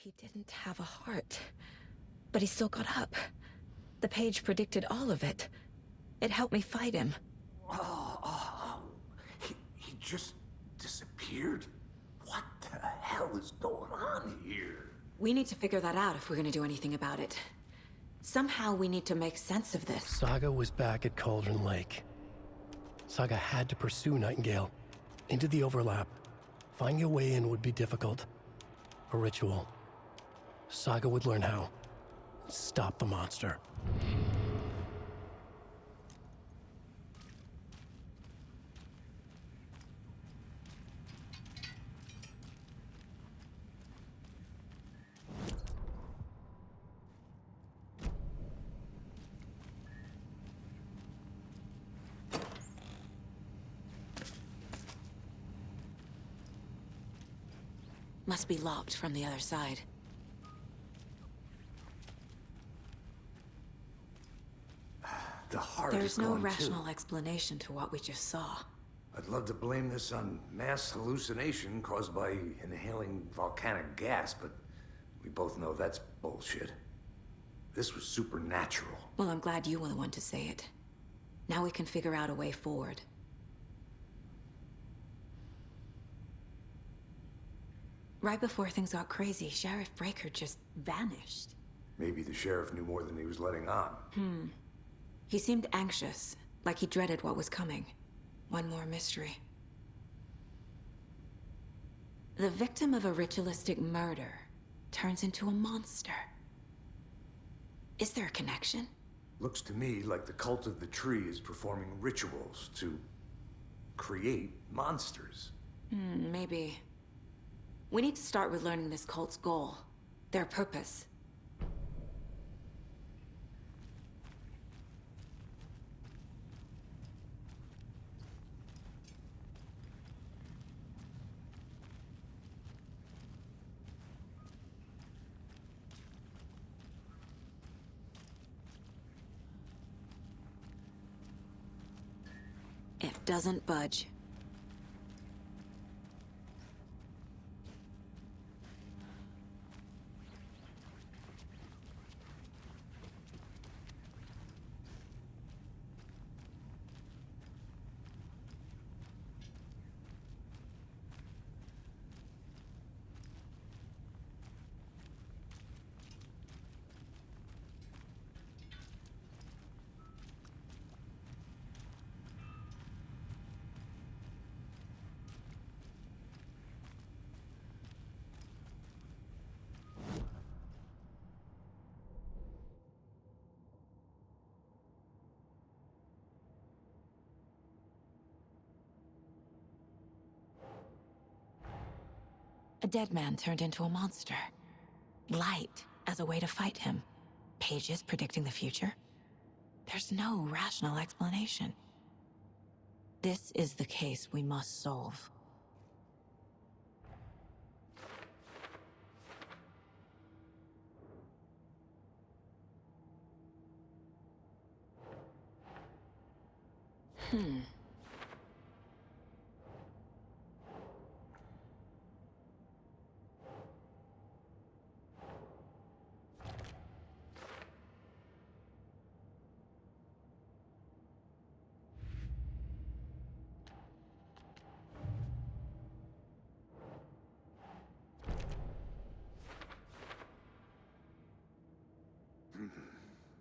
He didn't have a heart, but he still got up. The page predicted all of it. It helped me fight him. He just disappeared? What the hell is going on here? We need to figure that out if we're gonna do anything about it. Somehow we need to make sense of this. Saga was back at Cauldron Lake. Saga had to pursue Nightingale. Into the overlap. Finding a way in would be difficult. A ritual. Saga would learn how. Stop the monster. Must be locked from the other side. The heart There's is no gone rational too. explanation to what we just saw. I'd love to blame this on mass hallucination caused by inhaling volcanic gas, but we both know that's bullshit. This was supernatural. Well, I'm glad you were the one to say it. Now we can figure out a way forward. Right before things got crazy, Sheriff Breaker just vanished. Maybe the sheriff knew more than he was letting on. He seemed anxious, like he dreaded what was coming. One more mystery. The victim of a ritualistic murder turns into a monster. Is there a connection? Looks to me like the cult of the tree is performing rituals to create monsters. Maybe. We need to start with learning this cult's goal, their purpose. It doesn't budge. A dead man turned into a monster. Light as a way to fight him. Pages predicting the future. There's no rational explanation. This is the case we must solve.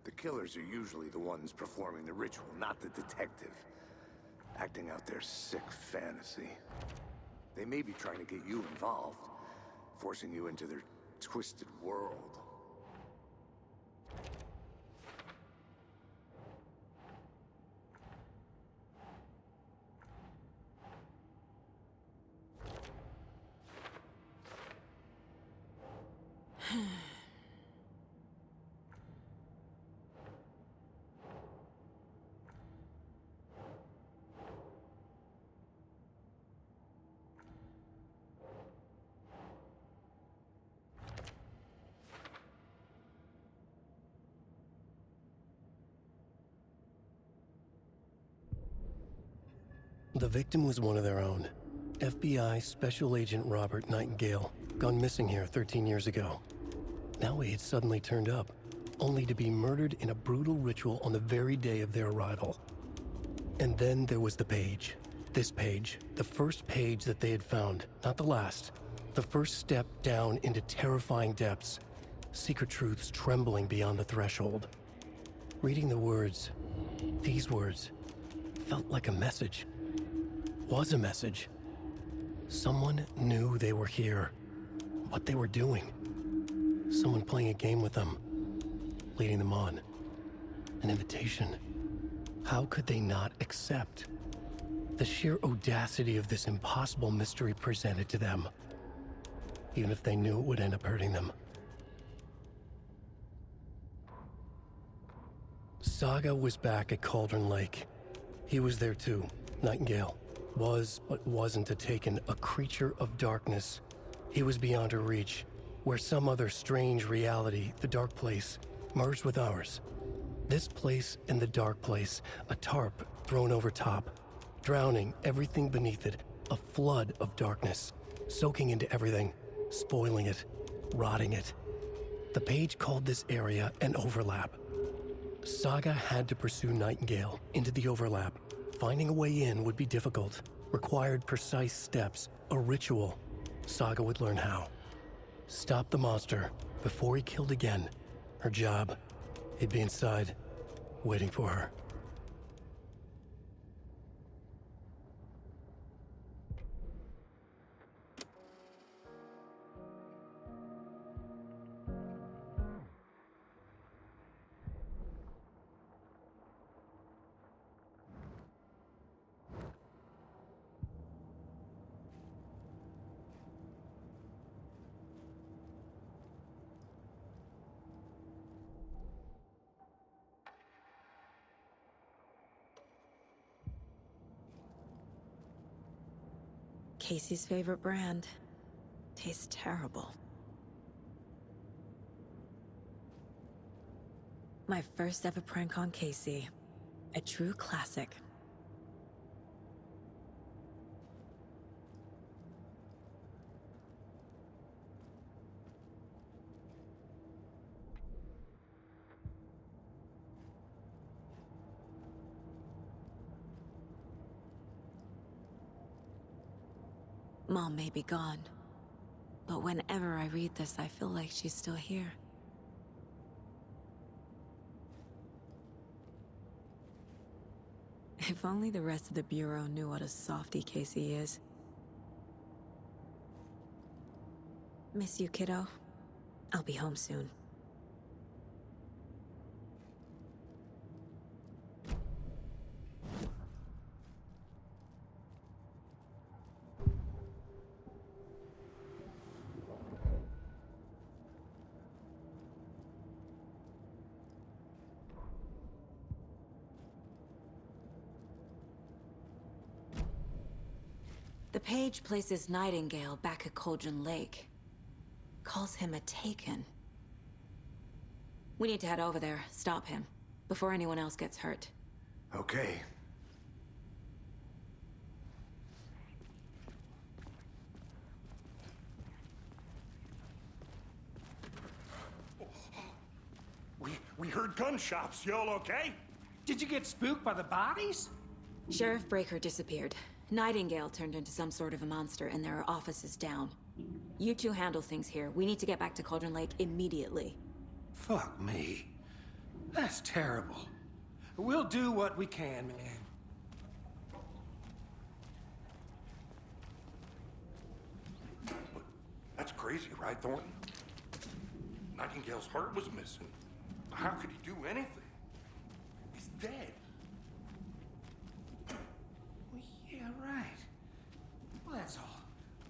The killers are usually the ones performing the ritual, not the detective. Acting out their sick fantasy. They may be trying to get you involved, forcing you into their twisted world. The victim was one of their own. FBI Special Agent Robert Nightingale. gone missing here 13 years ago. Now he had suddenly turned up, only to be murdered in a brutal ritual on the very day of their arrival. And then there was the page. This page, the first page that they had found, not the last. The first step down into terrifying depths, secret truths trembling beyond the threshold. Reading the words, these words, felt like a message. Was a message. Someone knew they were here, what they were doing. Someone playing a game with them, leading them on. An invitation. How could they not accept? The sheer audacity of this impossible mystery presented to them, even if they knew it would end up hurting them. Saga was back at Cauldron Lake. He was there too, Nightingale. Was, but wasn't a Taken, a creature of darkness. He was beyond her reach, where some other strange reality, the Dark Place, merged with ours. This place and the Dark Place, a tarp thrown over top, drowning everything beneath it, a flood of darkness, soaking into everything, spoiling it, rotting it. The page called this area an overlap. Saga had to pursue Nightingale into the overlap. Finding a way in would be difficult, required precise steps, a ritual. Saga would learn how. Stop the monster before he killed again. Her job. He'd be inside, waiting for her. Casey's favorite brand. Tastes terrible. My first ever prank on Casey. A true classic. Mom may be gone, but whenever I read this, I feel like she's still here. If only the rest of the Bureau knew what a softie Casey is. Miss you, kiddo. I'll be home soon. The page places Nightingale back at Cauldron Lake. Calls him a Taken. We need to head over there, stop him, before anyone else gets hurt. Okay. We heard gunshots. Y'all okay? Did you get spooked by the bodies? Sheriff Breaker disappeared. Nightingale turned into some sort of a monster, and there are offices down. You two handle things here. We need to get back to Cauldron Lake immediately. Fuck me. That's terrible. We'll do what we can, man. That's crazy, right, Thornton? Nightingale's heart was missing. How could he do anything? He's dead. Well, yeah, right. Well, that's all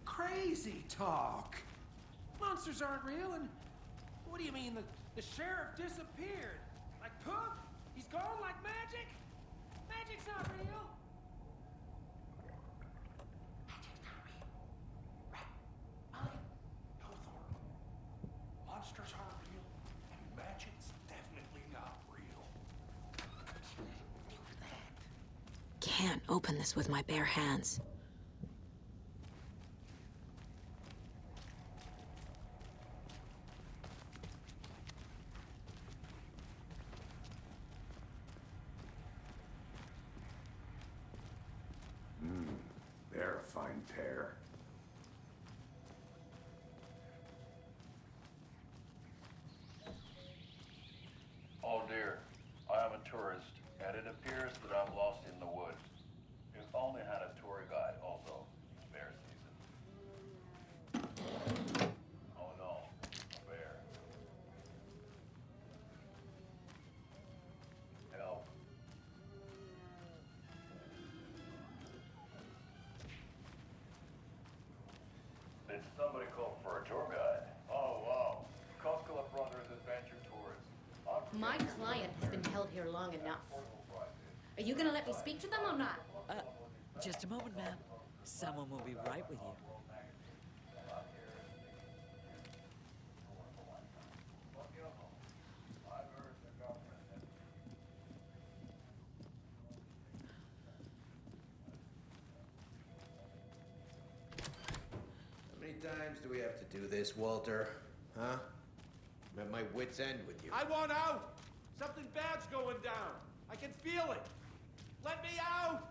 crazy talk. Monsters aren't real, and what do you mean the sheriff disappeared? Like poof? He's gone like magic? Magic's not real. Magic's not real. Right? Molly? No, Thornton. Monsters aren't real, and magic's definitely not real. Can't open this with my bare hands. fine pair. Oh dear, I am a tourist, and it appears that I'm lost in the woods. If only had a tour guide also. Bear season. Oh no, a bear. Help. Did somebody call for a tour guide? Oh wow, Koskela Brothers Adventure Tours. My client has been held here long enough. Are you gonna let me speak to them or not? Just a moment, ma'am. Someone will be right with you. How many times do we have to do this, Walter? Huh? I'm at my wit's end with you. I want out! Something bad's going down. I can feel it. Let me out!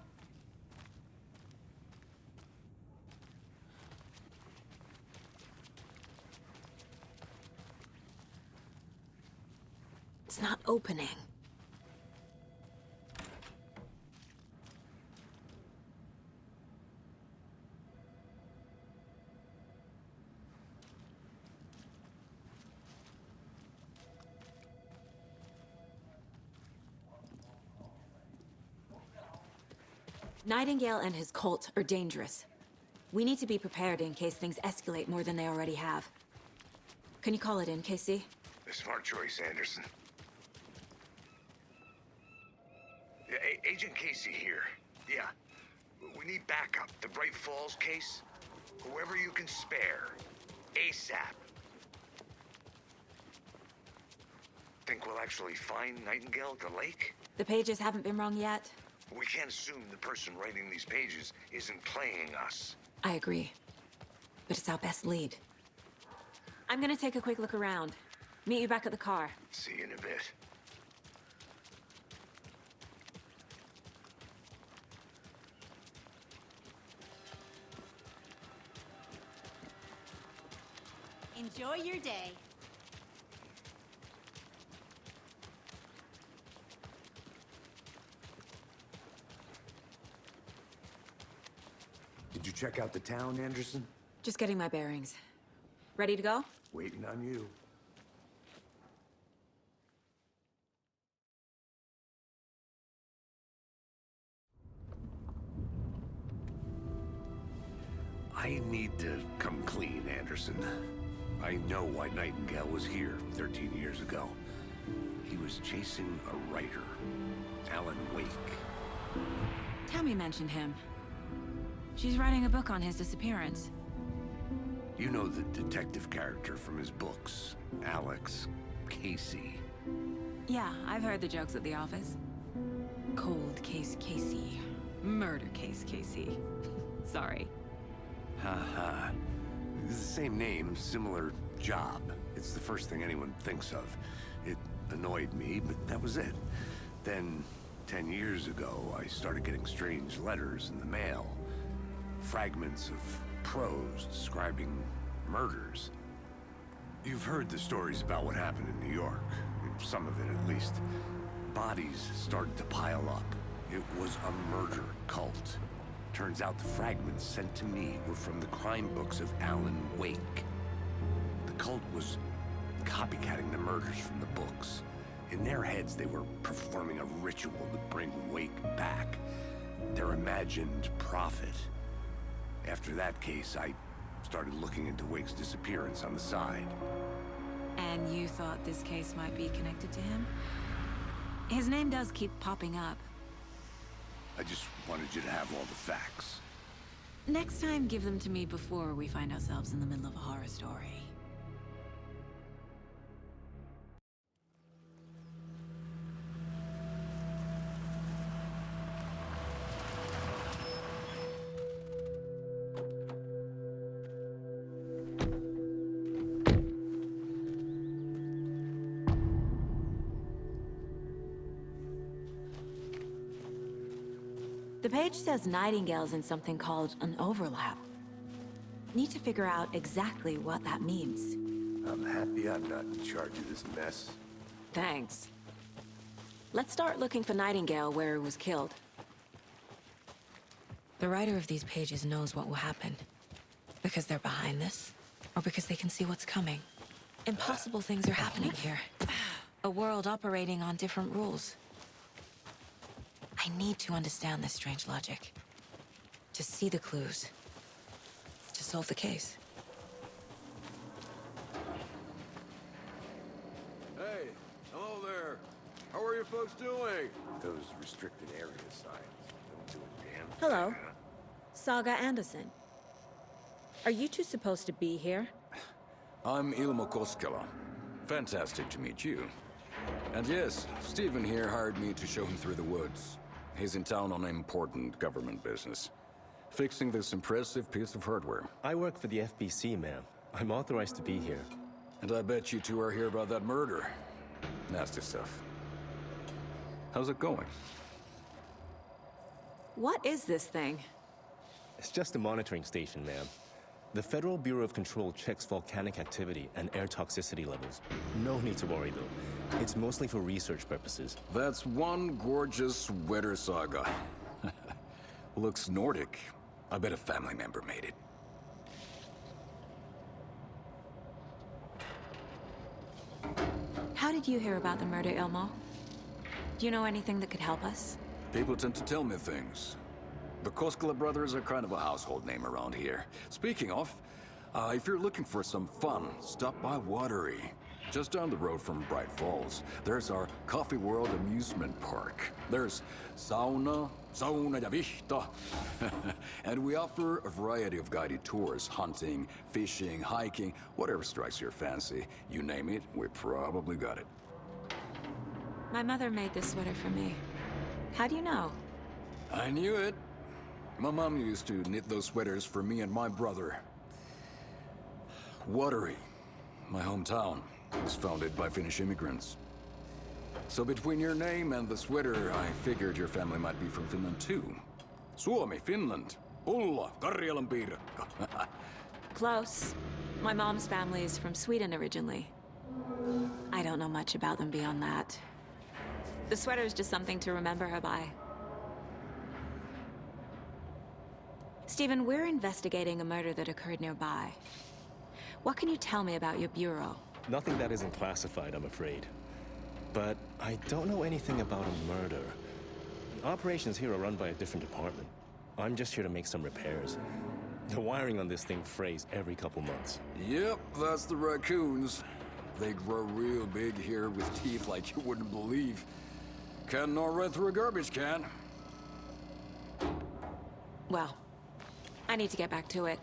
It's not opening. Nightingale and his cult are dangerous. We need to be prepared in case things escalate more than they already have. Can you call it in, KC? A smart choice, Anderson. Yeah, Agent Casey here. Yeah. We need backup. The Bright Falls case. Whoever you can spare. ASAP. Think we'll actually find Nightingale at the lake? The pages haven't been wrong yet. We can't assume the person writing these pages isn't playing us. I agree. But it's our best lead. I'm gonna take a quick look around. Meet you back at the car. See you in a bit. Enjoy your day. Did you check out the town, Anderson? Just getting my bearings. Ready to go? Waiting on you. I need to come clean, Anderson. I know why Nightingale was here 13 years ago. He was chasing a writer, Alan Wake. Tammy mentioned him. She's writing a book on his disappearance. You know the detective character from his books, Alex Casey. Yeah, I've heard the jokes at the office. Cold case Casey. Murder case Casey. Sorry. Ha ha. It's the same name, similar job. It's the first thing anyone thinks of. It annoyed me, but that was it. Then, 10 years ago, I started getting strange letters in the mail. Fragments of prose describing murders. You've heard the stories about what happened in New York. Some of it, at least. Bodies started to pile up. It was a murder cult. Turns out the fragments sent to me were from the crime books of Alan Wake. The cult was copycatting the murders from the books. In their heads, they were performing a ritual to bring Wake back. Their imagined prophet. After that case, I started looking into Wake's disappearance on the side. And you thought this case might be connected to him? His name does keep popping up. I just wanted you to have all the facts. Next time, give them to me before we find ourselves in the middle of a horror story. The The page says Nightingale's in something called an overlap. Need to figure out exactly what that means. I'm happy I'm not in charge of this mess. Thanks. Let's start looking for Nightingale where he was killed. The writer of these pages knows what will happen. Because they're behind this, or because they can see what's coming. Impossible things are happening here. A world operating on different rules. I need to understand this strange logic. To see the clues. To solve the case. Hey, hello there. How are you folks doing? Those restricted area signs don't do a damn thing. Hello. Saga Anderson. Are you two supposed to be here? I'm Ilmo Koskela. Fantastic to meet you. And yes, Stephen here hired me to show him through the woods. He's in town on important government business. Fixing this impressive piece of hardware. I work for the FBC, ma'am. I'm authorized to be here. And I bet you two are here about that murder. Nasty stuff. How's it going? What is this thing? It's just a monitoring station, ma'am. The Federal Bureau of Control checks volcanic activity and air toxicity levels. No need to worry, though. It's mostly for research purposes. That's one gorgeous sweater, Saga. Looks Nordic. I bet a family member made it. How did you hear about the murder, Ilmo? Do you know anything that could help us? People tend to tell me things. The Koskela brothers are kind of a household name around here. Speaking of, if you're looking for some fun, stop by Watery. Just down the road from Bright Falls, there's our Coffee World amusement park. There's sauna ja vihta. And we offer a variety of guided tours, hunting, fishing, hiking, whatever strikes your fancy. You name it, we probably got it. My mother made this sweater for me. How do you know? I knew it. My mom used to knit those sweaters for me and my brother. Watery, my hometown, was founded by Finnish immigrants. So between your name and the sweater, I figured your family might be from Finland too. Suomi, Finland. Ulla, Karjalanpiirakka. Close. My mom's family is from Sweden originally. I don't know much about them beyond that. The sweater is just something to remember her by. Stephen, we're investigating a murder that occurred nearby. What can you tell me about your bureau? Nothing that isn't classified, I'm afraid. But I don't know anything about a murder. Operations here are run by a different department. I'm just here to make some repairs. The wiring on this thing frays every couple months. Yep, that's the raccoons. They grow real big here with teeth like you wouldn't believe. Can not run through a garbage can. Well, I need to get back to it.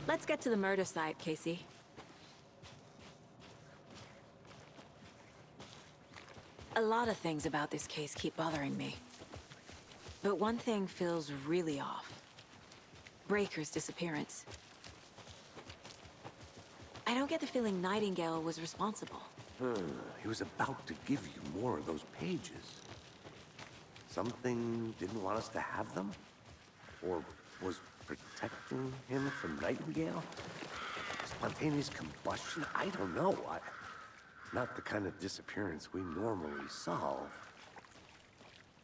Let's get to the murder site, Casey. A lot of things about this case keep bothering me. But one thing feels really off. Breaker's disappearance. I don't get the feeling Nightingale was responsible. He was about to give you more of those pages. Something didn't want us to have them? Or was protecting him from Nightingale? Spontaneous combustion? I don't know. Not the kind of disappearance we normally solve.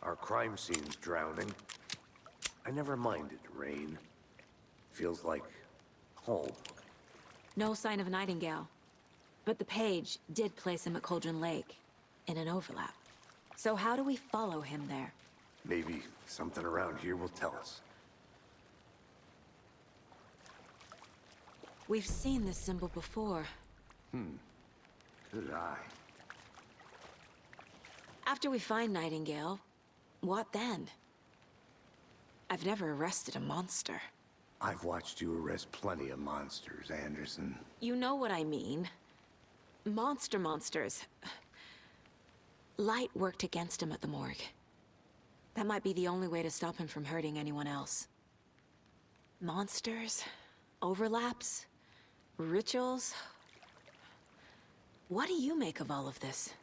Our crime scene's drowning. I never minded rain. Feels like home. No sign of Nightingale. But the page did place him at Cauldron Lake, in an overlap. So how do we follow him there? Maybe something around here will tell us. We've seen this symbol before. Good eye. After we find Nightingale, what then? I've never arrested a monster. I've watched you arrest plenty of monsters, Anderson. You know what I mean. Monsters. Light worked against him at the morgue. That might be the only way to stop him from hurting anyone else. Monsters? Overlaps? Rituals? What do you make of all of this?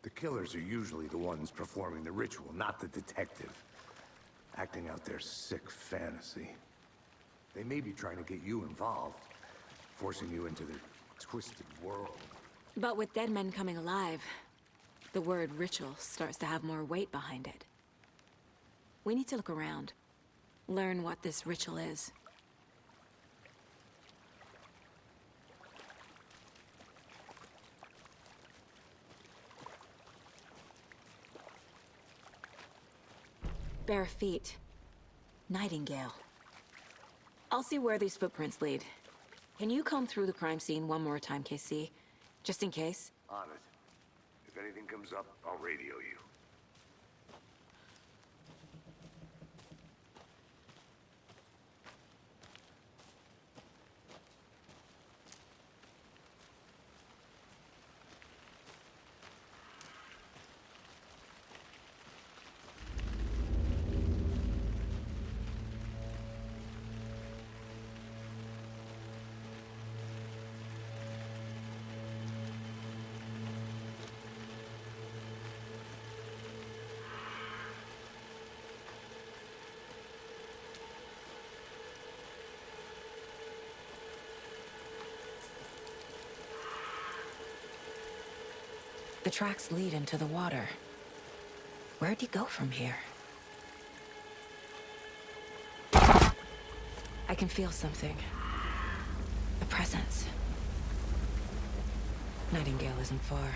The killers are usually the ones performing the ritual, not the detective. Acting out their sick fantasy. They may be trying to get you involved, forcing you into their twisted world. But with dead men coming alive, the word ritual starts to have more weight behind it. We need to look around. Learn what this ritual is. Bare feet. Nightingale. I'll see where these footprints lead. Can you comb through the crime scene one more time, KC? Just in case? On it. If anything comes up, I'll radio you. The tracks lead into the water. Where'd he go from here? I can feel something. A presence. Nightingale isn't far.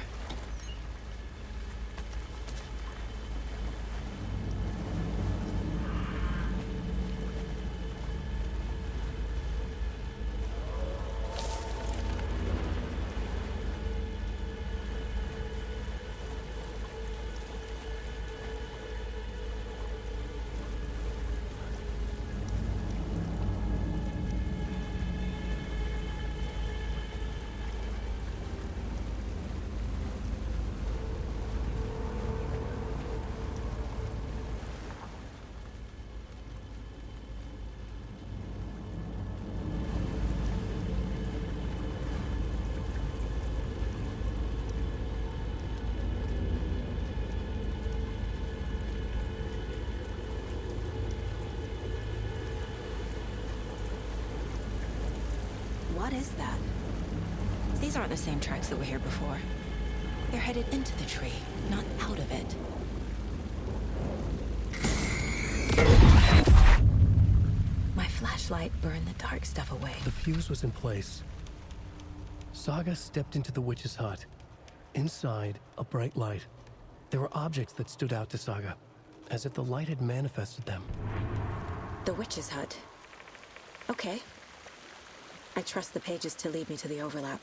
What is that? These aren't the same tracks that were here before. They're headed into the tree, not out of it. My flashlight burned the dark stuff away. The fuse was in place. Saga stepped into the witch's hut. Inside, a bright light. There were objects that stood out to Saga, as if the light had manifested them. The witch's hut. Okay. I trust the pages to lead me to the overlap.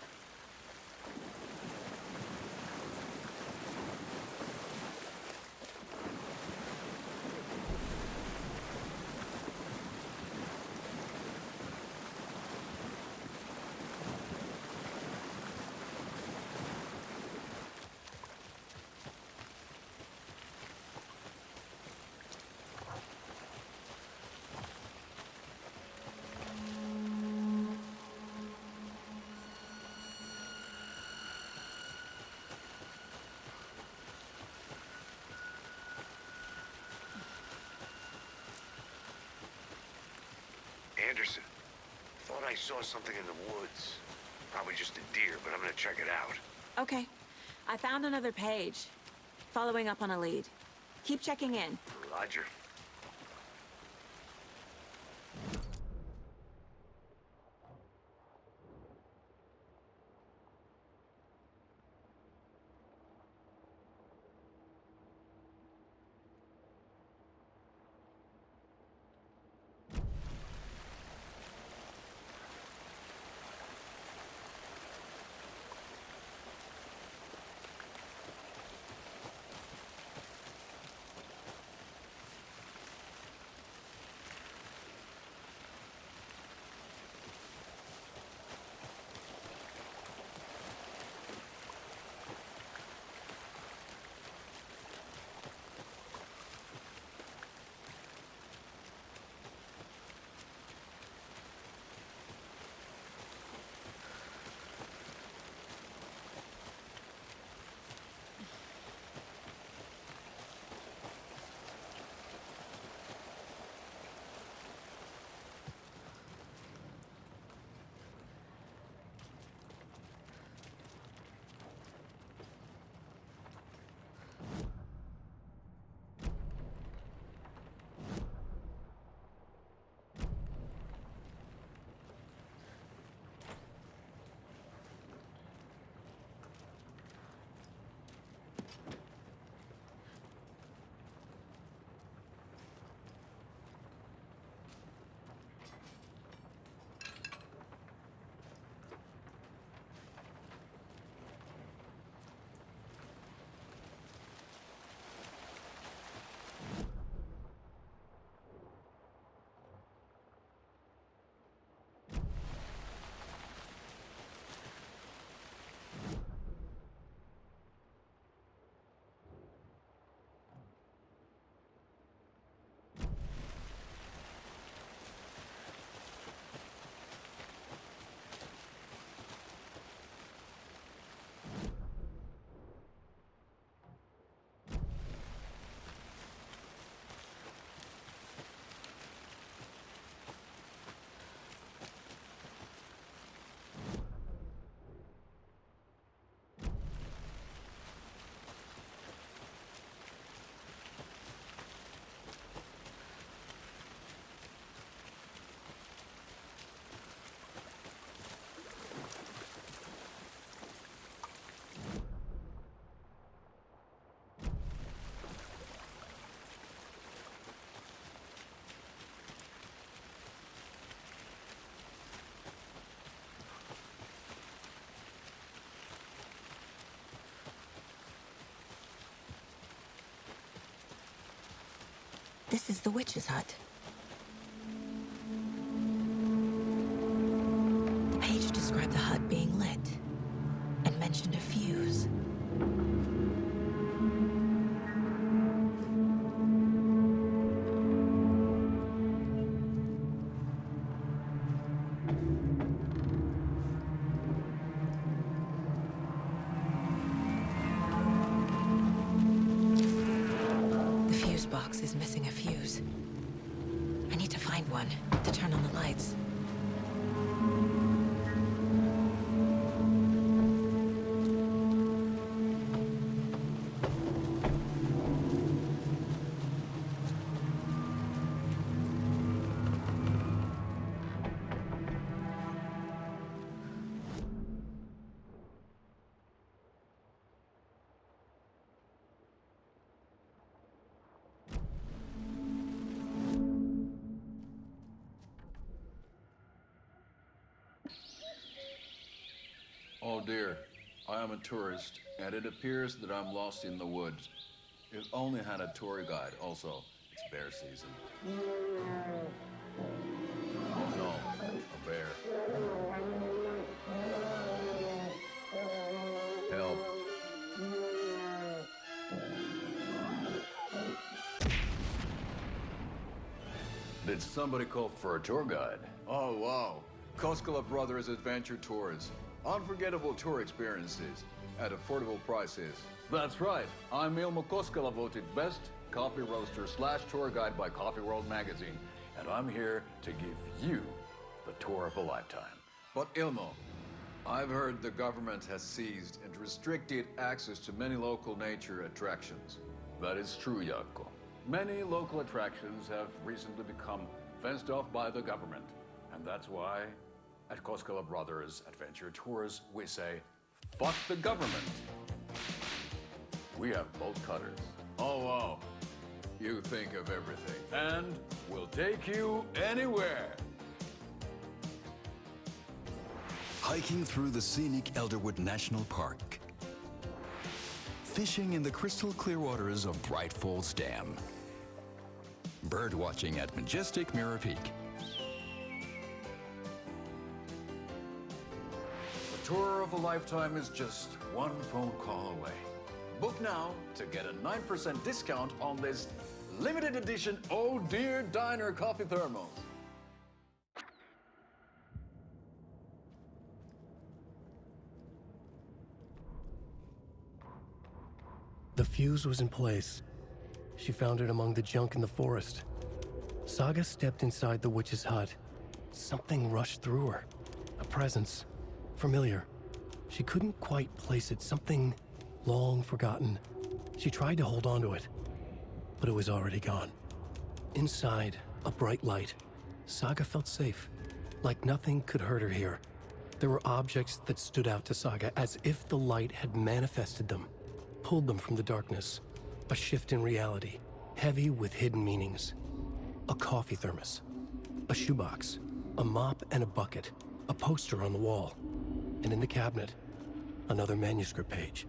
Anderson, thought I saw something in the woods. Probably just a deer, but I'm gonna check it out. Okay. I found another page. Following up on a lead. Keep checking in. Roger. is the witch's hut. The page described the hut being lit and mentioned a fuse. The fuse box is missing a fuse. I need to find one to turn on the lights. Oh dear, I am a tourist, and it appears that I'm lost in the woods. If only had a tour guide, also. It's bear season. Oh no, a bear. Help. Did somebody call for a tour guide? Oh wow, Koskela Brothers Adventure Tours. Unforgettable tour experiences at affordable prices. That's right. I'm Ilmo Koskela, voted best coffee roaster / tour guide by Coffee World magazine. And I'm here to give you the tour of a lifetime. But Ilmo, I've heard the government has seized and restricted access to many local nature attractions. That is true, Jaakko. Many local attractions have recently become fenced off by the government. And that's why at Koskela Brothers Adventure Tours, we say, fuck the government. We have bolt cutters. Oh, wow. You think of everything. And we'll take you anywhere. Hiking through the scenic Elderwood National Park. Fishing in the crystal clear waters of Bright Falls Dam. Bird watching at majestic Mirror Peak. Tour of a lifetime is just one phone call away. Book now to get a 9% discount on this limited edition Oh Dear Diner coffee thermos. The fuse was in place. She found it among the junk in the forest. Saga stepped inside the witch's hut. Something rushed through her. A presence. Familiar. She couldn't quite place it. Something long forgotten. She tried to hold on to it, but it was already gone. Inside, a bright light. Saga felt safe, like nothing could hurt her here. There were objects that stood out to Saga as if the light had manifested them, pulled them from the darkness. A shift in reality, heavy with hidden meanings. A coffee thermos, a shoebox, a mop and a bucket, a poster on the wall. And in the cabinet, another manuscript page.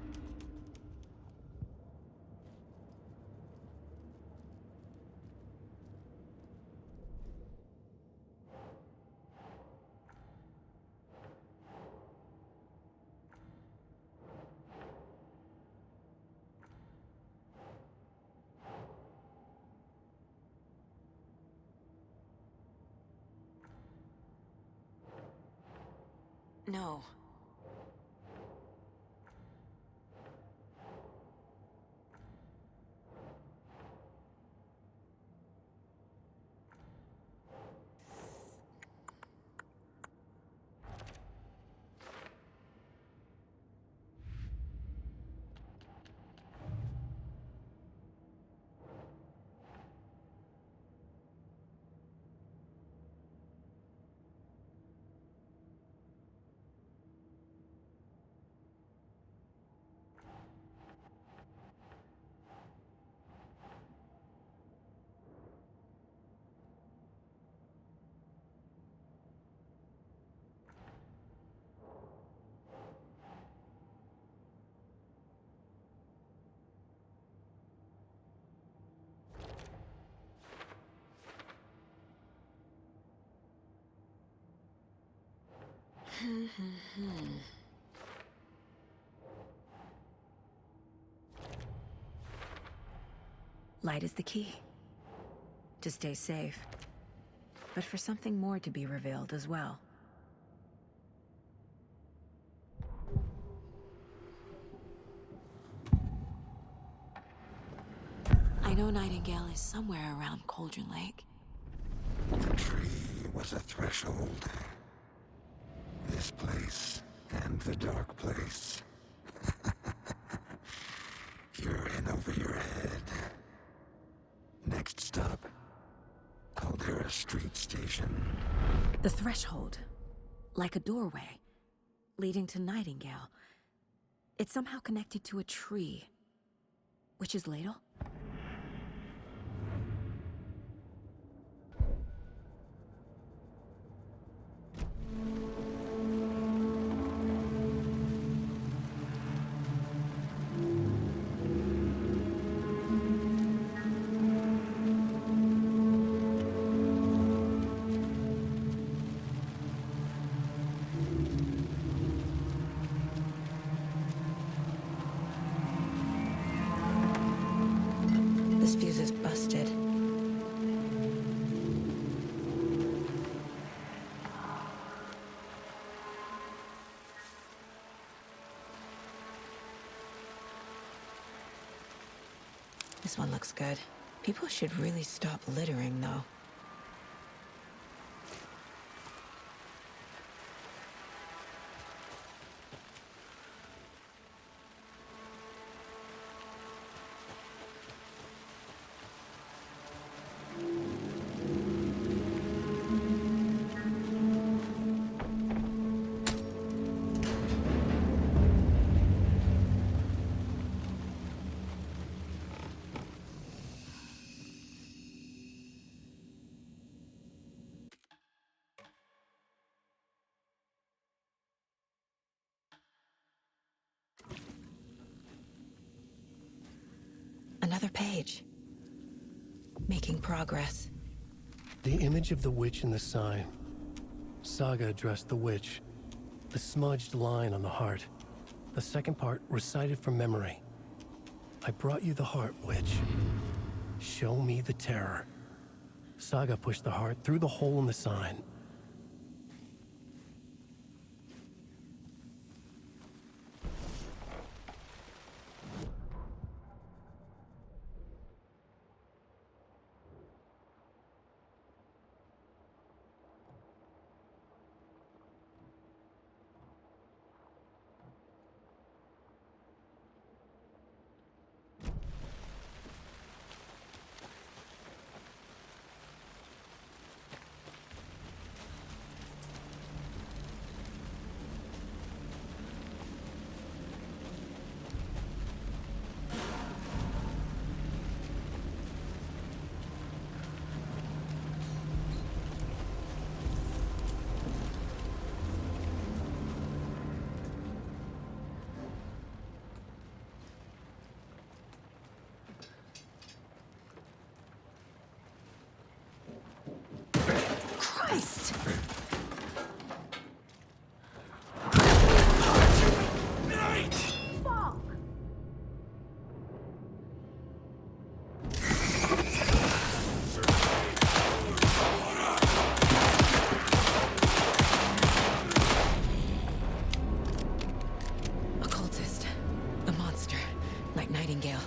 No. Light is the key. To stay safe. But for something more to be revealed as well. I know Nightingale is somewhere around Cauldron Lake. The tree was a threshold. This place and the dark place. You're in over your head. Next stop, Caldera Street Station. The threshold. Like a doorway. Leading to Nightingale. It's somehow connected to a tree. Witch's Ladle? This fuse is busted. This one looks good. People should really stop littering, though. Another page. Making progress. The image of the witch in the sign. Saga addressed the witch. The smudged line on the heart. The second part recited from memory. I brought you the heart, witch. Show me the terror. Saga pushed the heart through the hole in the sign. Christ! Occultist. A monster. Like Nightingale.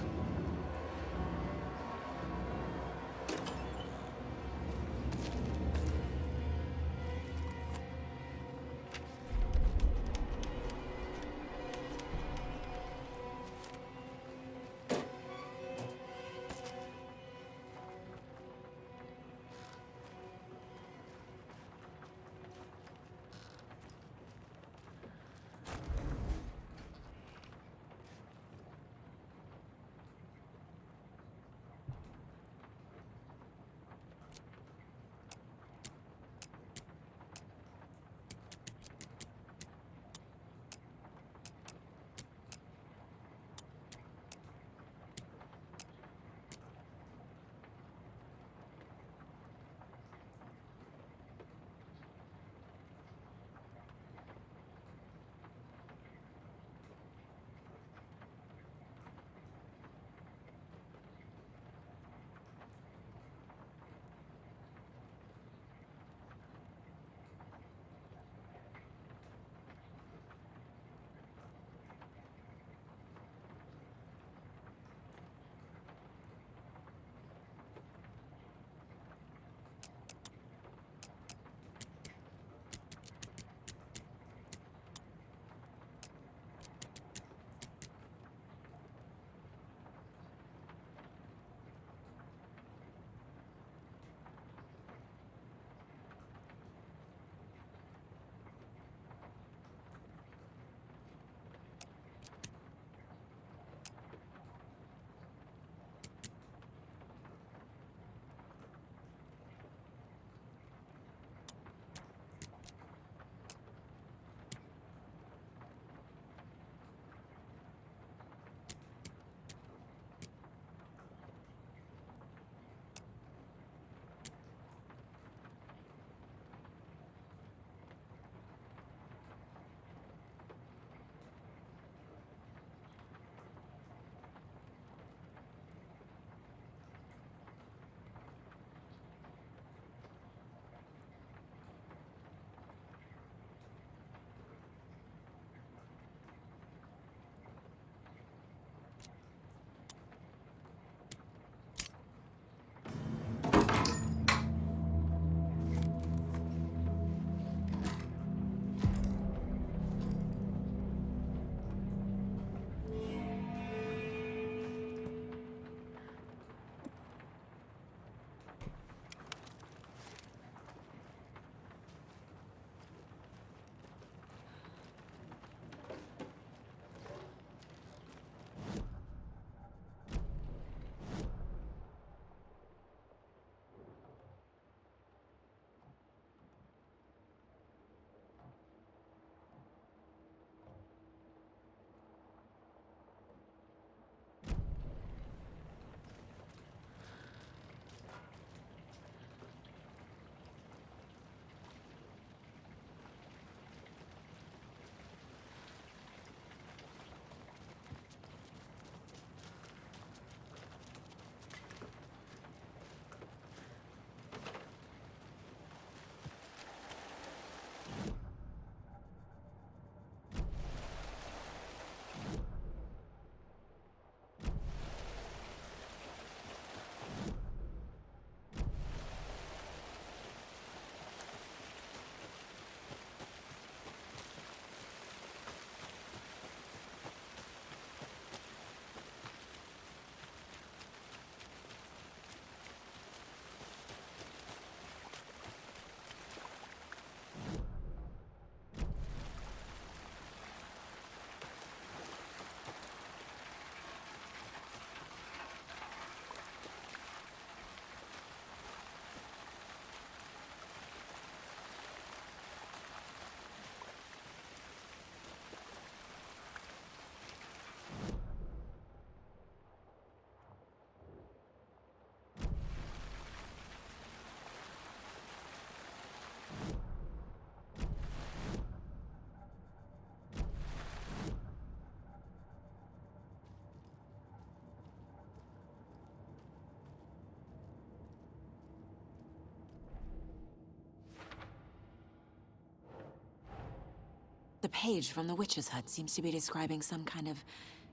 The page from the witch's hut seems to be describing some kind of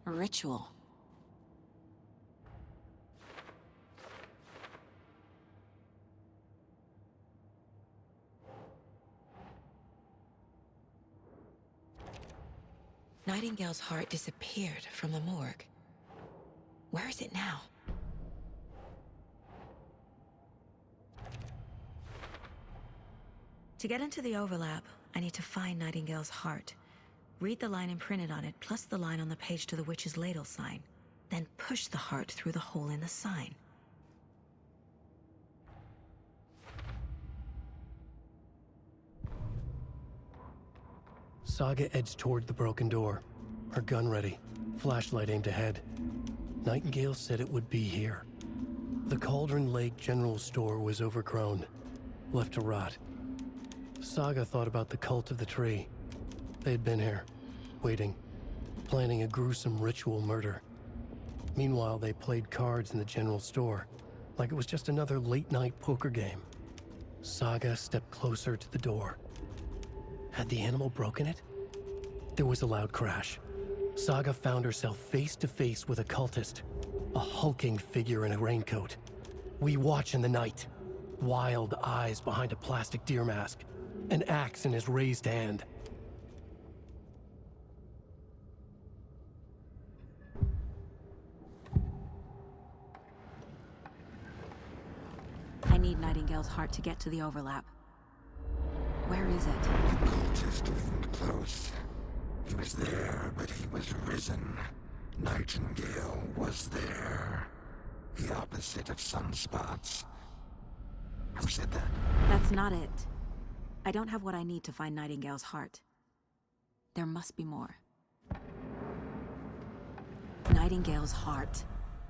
ritual. Nightingale's heart disappeared from the morgue. Where is it now? To get into the overlap, I need to find Nightingale's heart. Read the line imprinted on it, plus the line on the page to the witch's ladle sign. Then push the heart through the hole in the sign. Saga edged toward the broken door, her gun ready, flashlight aimed ahead. Nightingale said it would be here. The Cauldron Lake General Store was overgrown, left to rot. Saga thought about the cult of the tree. They had been here, waiting, planning a gruesome ritual murder. Meanwhile, they played cards in the general store, like it was just another late-night poker game. Saga stepped closer to the door. Had the animal broken it? There was a loud crash. Saga found herself face to face with a cultist, a hulking figure in a raincoat. We watch in the night. Wild eyes behind a plastic deer mask, an axe in his raised hand. I need Nightingale's heart to get to the overlap. Where is it? The cultist isn't close. He was there, but he was risen. Nightingale was there. The opposite of sunspots. Who said that? That's not it. I don't have what I need to find Nightingale's heart. There must be more. Nightingale's heart.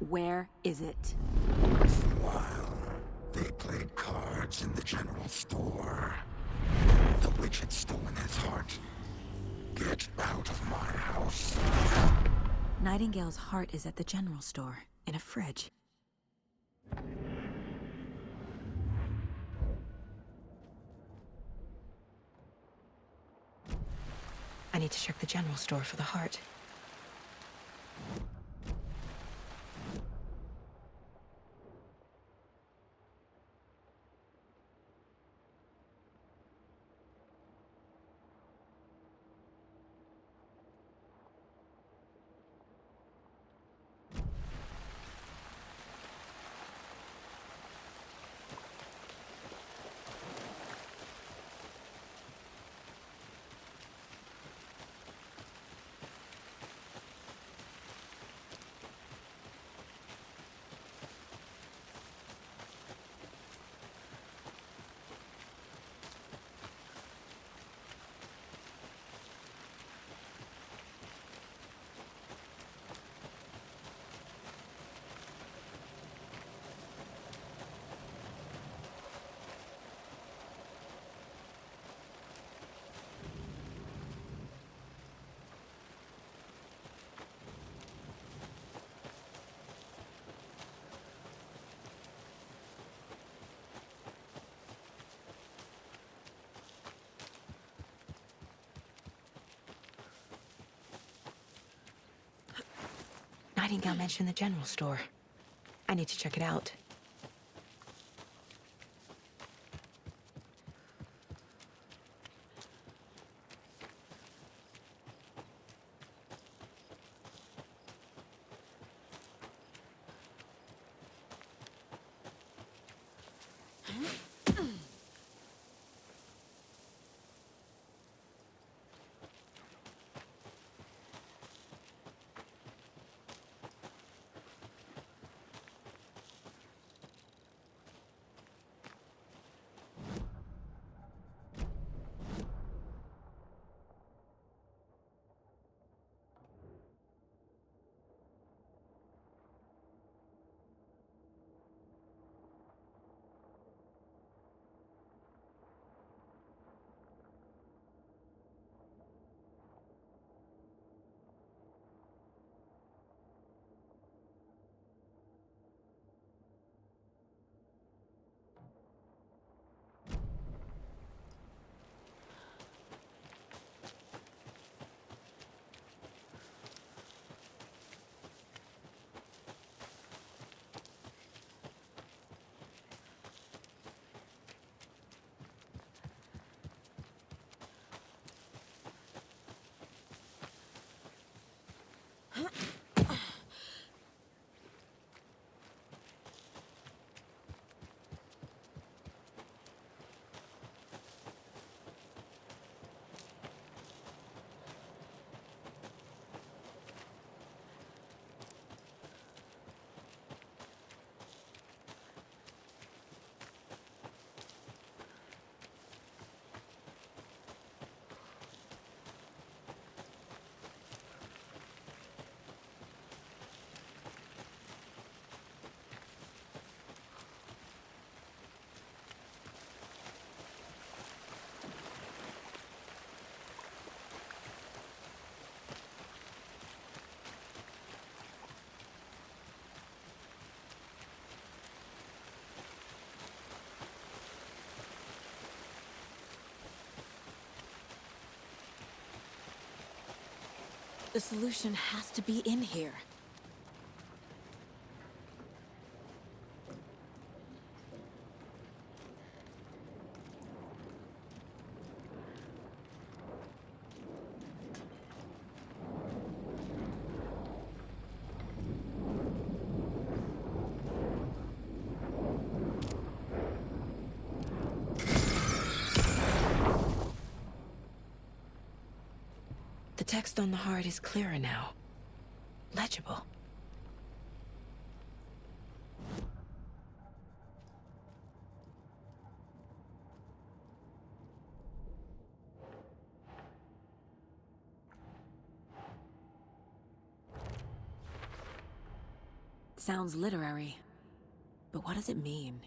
Where is it? Once in a while, they played cards in the general store. The witch had stolen his heart. Get out of my house. Nightingale's heart is at the general store, in a fridge. I need to check the general store for the heart. Nightingale mentioned the general store. I need to check it out. The solution has to be in here. The text on the heart is clearer now. Legible. Sounds literary, but what does it mean?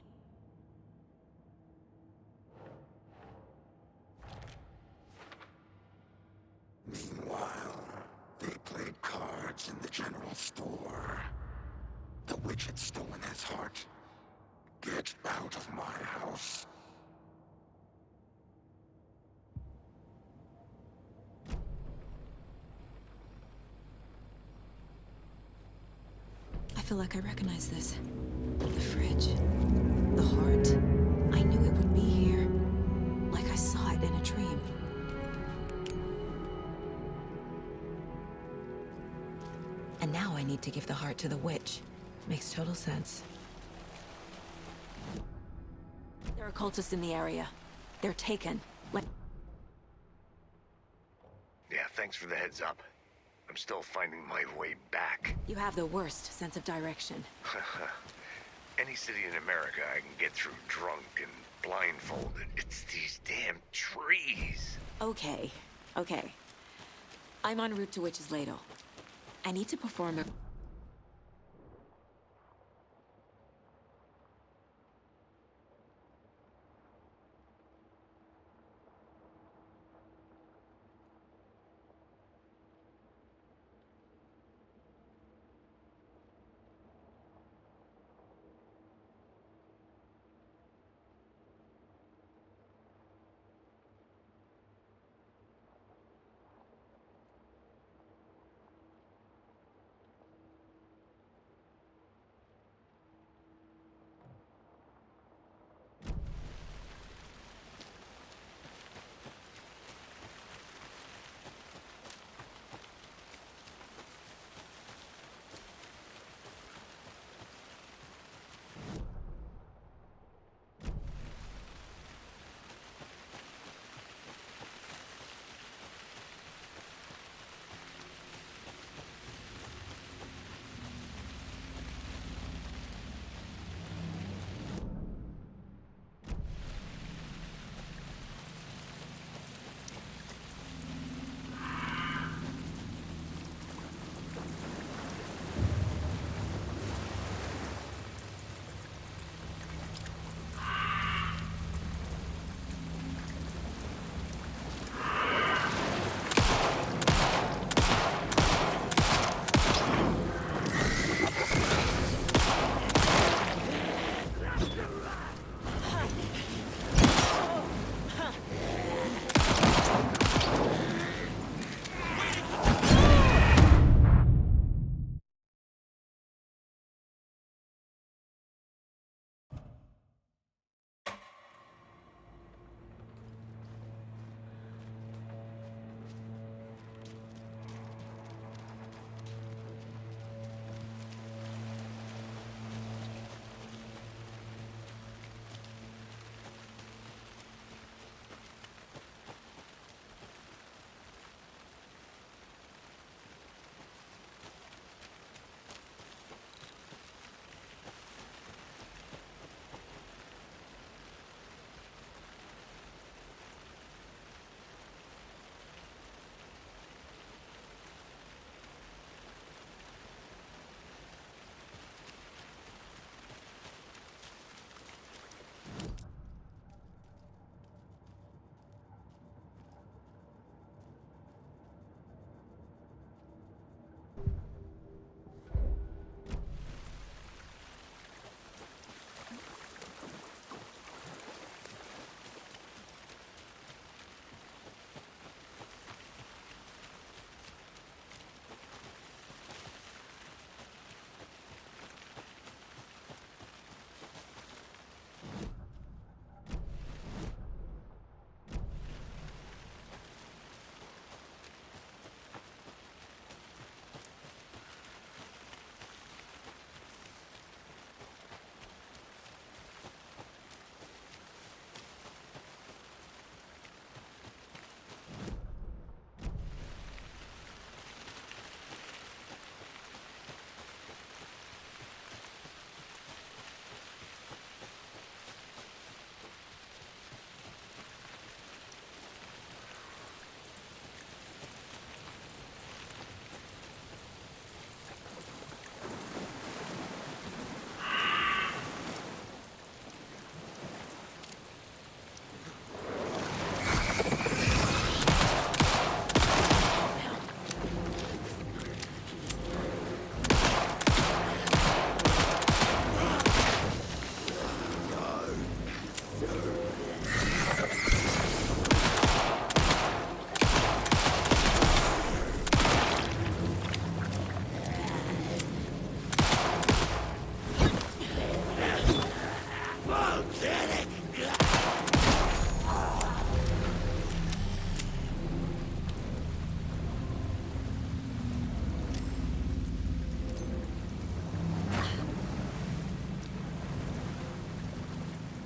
Meanwhile, they played cards in the general store. The witch had stolen his heart. Get out of my house. I feel like I recognize this. The fridge. The heart. I knew it would be here. Like I saw it in a dream. And now I need to give the heart to the witch. Makes total sense. There are cultists in the area. They're taken. Yeah, thanks for the heads up. I'm still finding my way back. You have the worst sense of direction. Any city in America I can get through drunk and blindfolded. It's these damn trees. Okay. I'm en route to Witch's Ladle. I need to perform a